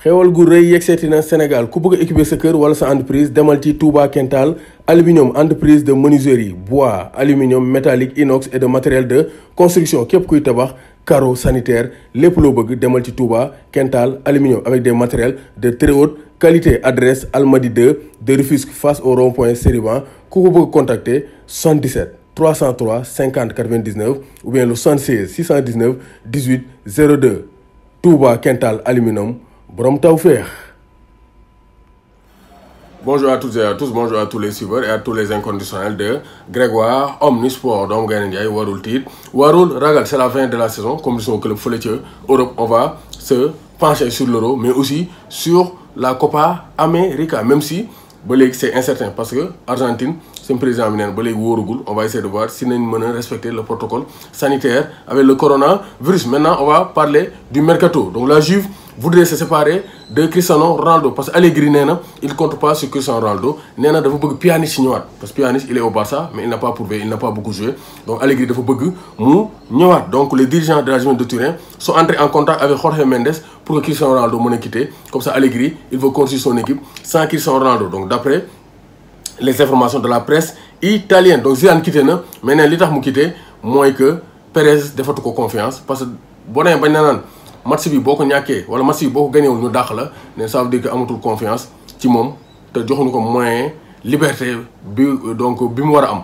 xewal gu rëy yegseeti na Sénégal ku bëgg a équiper sa kër wala sa entreprise demal ci Touba Kental aluminium entreprise de menuiserie bois aluminium métallique inox et de matériel de construction képp kuy tabax carreau sanitaire lépp loo bëgg demal ci Touba Kental aluminium avec des matériels de très haute qualité. Adresse Almadies 2 de Rufisque face au rond-point Seriban. ku ko bëgg contacter 77 303 50 99 ou bien le 76 619 18 02 Touba Kental aluminium borom tawfeex. Bonjour à toutes et à tous, bonjour à tous les suiveurs et à tous les inconditionnels de Grégoire Omnisport. Donc Gaynde Ndiaye warul tiit warul ragal, c'est la fin de la saison comme son club fële ca Europe. On va se pencher sur l'Euro mais aussi sur la Copa América, même si ba léegi c'est incertain parce que Argentine seen président bi neen ba léegi wóorugul. On va essayer de voir si nañ mën a respecter le protocole sanitaire avec le coronavirus. Maintenant on va parler du mercato. Donc la Juve voudrait se séparer de Cristiano Ronaldo parce que Allegri nee na il compte pas sur Cristiano Ronaldo. Nee na dafa bëgg Pjanic ci ñëwaat parce que Pjanic il est au Barça mais il n'a pas prouvé, il n'a pas beaucoup joué. Donc Allegri dafa bëgg mu ñëwaat. Donc les dirigeants de la Juventus de Turin sont entrés en contact avec Jorge Mendes pour que Cristiano Ronaldo mën a quitter. Comme ça Allegri il veut construire son équipe sans Cristiano Ronaldo. Donc d'après les informations de la presse italienne, donc Zidane quitté na mais nee li tax mu quitté mooy que Perez defatu ko confiance parce que boo nee bañ na naan match bi boo ko ñàkkee wala match bi boo ko gañewul ñu dàq la ne ça veut dire que amatul confiance ci moom te joxuñu ko moyen liberté bi donc bi mu war a am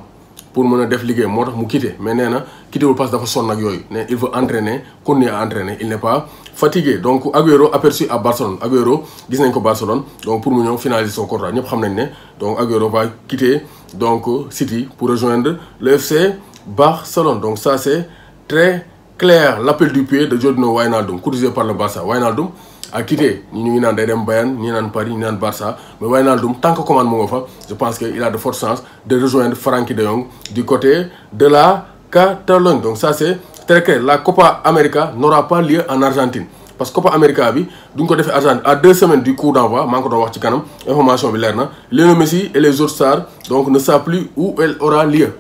pour mën a def liggéey moo tax mu quitté. Mais nee na quittéwul parce que dafa sonn ak yooyu ne il veut entraîner continuer à entraîner, il n'est pas fatigué. Donc Agüero aperçu à Barcelone, Agüero gis nañ ko Barcelone donc pour mu ñëw finaliser son contrat. Ñëpp xam nañ ne donc Agüero va quitter donc City pour rejoindre le FC Barcelone. Donc ça c'est très clair. L'appel du pied de Georginio Wijnaldum courtisé par le Barça. Wijnaldum a quitté, ñu ngi naan day dem Bayern, ñi naan Paris, ñi naan Barça, mais Wijnaldum tant que commande mu nga fa, je pense que il a de fortes chances de rejoindre Frenkie de Jong du côté de la Catalogne. Donc ça c'est très clair. La Copa América n'aura pas lieu en Argentine parce que Copa América bi duñ ko defee Argentine à 2 semaines du coup d'envoi. maa ngi ko doon wax ci kanam information bi leer na. Lionel Messi et les autres stars donc ne savent plus où elle aura lieu.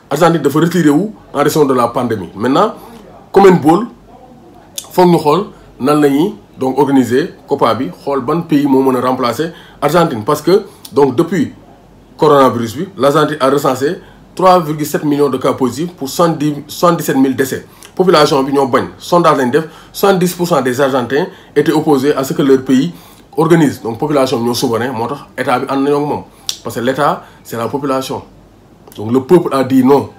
Argentine dafa retiré wu en raison de la pandémie. Maintenant CONMEBOL foog ñu xool nan la ñuy donc organiser Copa bi, xool ban pays moo mën a remplacer Argentine parce que donc depuis coronavirus bi l'Argentine a recensé 3,7 millions de cas positifs pour 77 000 décès. Population bi ñoo bañ sondage lañ def 70% des Argentins étaient opposés à ce que leur pays organise. Donc population bi ñoo souverain moo tax état bi ànd nañoo ak moom parce que l'état c'est la population. Donc le peuple a dit non.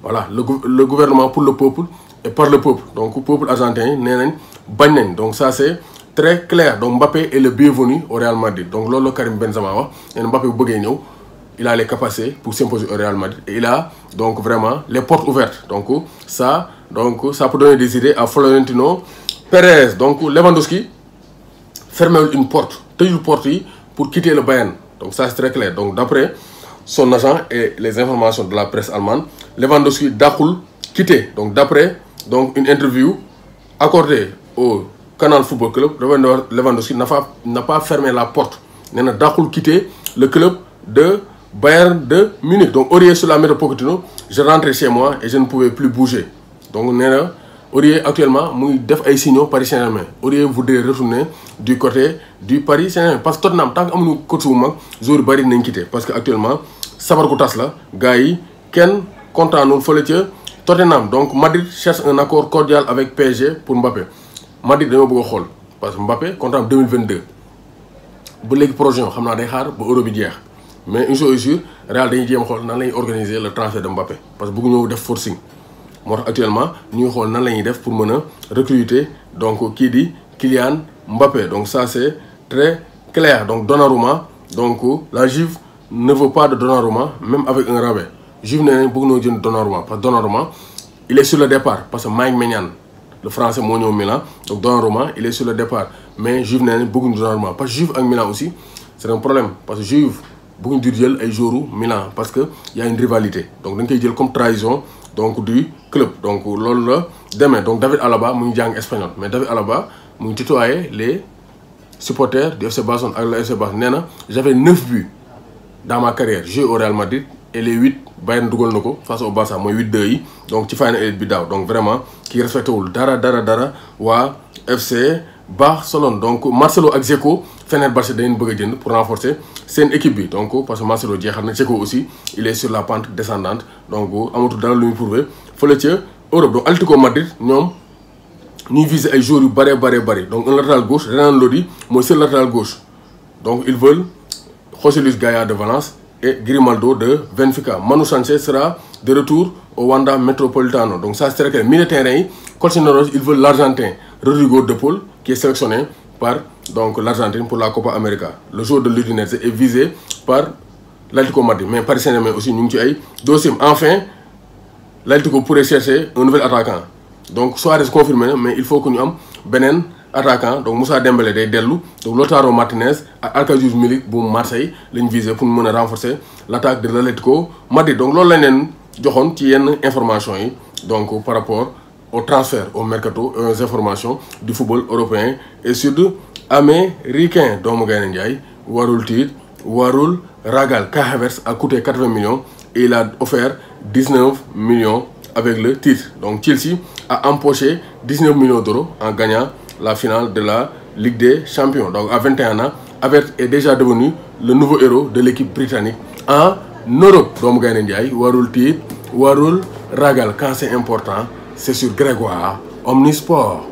Voilà, le gouvernement pour le peuple et par le peuple. Donc le peuple argentin yi nee nañ bañ nañ. Donc ça c'est très clair. Donc Mbappé est le bienvenu au Real Madrid. Donc loolu la Karim Benzema wax nee na Mbappé bu bëggee ñëw il a les capacités pour s'imposer au Real Madrid et il a donc vraiment les portes ouvertes. Donc ça peut donner des idées à Florentino Pérez. Donc Lewandowski fermé une porte, tëjul porte yi pour quitter le Bayern. Donc ça c'est très clair. Donc d'après son agent et les informations de la presse allemande, Lewandowski dàqul quitter. Donc d'après donc une interview accordée au Canal Football Club, Lewandowski n'a pas fermé la porte. Nee na dàqul quitter le club de Bayern de Munich. Donc Aurier sur la méthode Pochettino, je rentrais chez moi et je ne pouvais plus bouger. Donc nee na Aurier actuellement mu ngi def ay signaux Paris Saint-Germain. Aurier voudrait retourner du côté du Paris Saint-Germain parce que Tottenham tant que amuñu coach bu mag joueur yu bari nañ quitter parce que actuellement sabar gu tas la gars yi kenn kontaanul fële ca Tottenham. Donc Madrid cherche un accord cordial avec PSG pour Mbappé. Madrid dañoo bëgg a xool parce que Mbappé contrat 2022 ba léegi projet xam naa day xaar ba euro bi jeex. Mais une chose est sûre, Real dañuy jéem xool nan la ñuy organiser le transfert de Mbappé parce que bëgg ñëw def forcing moo tax actuellement ñu ngi xool nan la ñuy def pour mën a recruter donc kii di Kylian Mbappé. Donc ça c'est très clair. Donc Donnarumma, donc la Juve ne veut pas de Donnarumma même avec un rabais. Juve nee nañ bëgg noo jënd Donnarumma parce que Donnarumma il est sur le départ parce que Mike Maignan le français moo ñëw Milan. Donc Donnarumma il est sur le départ mais Juve nee nañ bëgguñu Donnarumma parce que Juve ak Milan aussi c'est un problème parce que Juve bëgguñ di jël ay joueurs Milan parce que y a une rivalité. Donc dañ koy jël comme trahison donc du club. Donc loolu la demee. Donc David Alaba mu ngi jàng espagnol mais David Alaba mu ngi tutoyer les supporters du FC Barcelone ak le FC Barcelone. Nee na j'avais 9 buts dans ma carrière joué au Real Madrid et les 8 Bayern dugal na ko face au Barça mooy 8-2 yi donc ci final élite bi daaw. Donc vraiment kii respecté wul dara waa FC Barcelone. Donc Marcelo ak Dzeko Fenerbahçe dañu bëgg a jënd pour renforcer seen équipe bi. Donc parce que Marcelo jeexal na, Dzeko aussi il est sur la pente descendante, donc amatul dara lu muy prouver fële ca Europe. Donc Atlético Madrid ñoom ñuy viser ay joueurs yu bari. Donc un latéral gauche, Renan Lodi mooy seul latéral gauche. Donc ils veulent José Luis Gaya de Valence et Grimaldo de Benfica. Manu Sanchez sera de retour au Wanda Metropolitano. Donc ça c'est que milieu terrain yi Colchoneros, ils veulent l'Argentin Rodrigo de Paul qui est sélectionné par donc l'Argentine pour la Copa América. Le joueur de l'Udinese est visé par l'Atlético Madrid, mais Paris Saint-Germain aussi ñu ngi ci ay dossier. Enfin l'Atlético pourrait chercher un nouvel attaquant. Donc Suarez confirmé, mais il faut que ñu am beneen attaquant. Donc Moussa Dembélé day dellu, donc Lautaro Martinez ak Arkadiusz Milik bu Marseille lañ visé pour mën a renforcer l'attaque de l'Atlético Madrid. Donc loolu lañ leen joxoon ci yenn information yi, donc par rapport au transfert, au mercato, aux informations du football européen et sud-américain. Doomu Gaynde Njaay warul tiit, warul ragal. Kai Havertz a coûté 80 millions et il a offert 19 millions avec le titre. Donc Chelsea a empoché 19 millions d'euros en gagnant la finale de la Ligue des Champions. Donc à 21 ans, Havertz est déjà devenu le nouveau héros de l'équipe britannique en Europe. Doomu Gaynde Njaay warul tiit, warul ragal. Quand c'est important, c'est sur Grégoire Omnisport.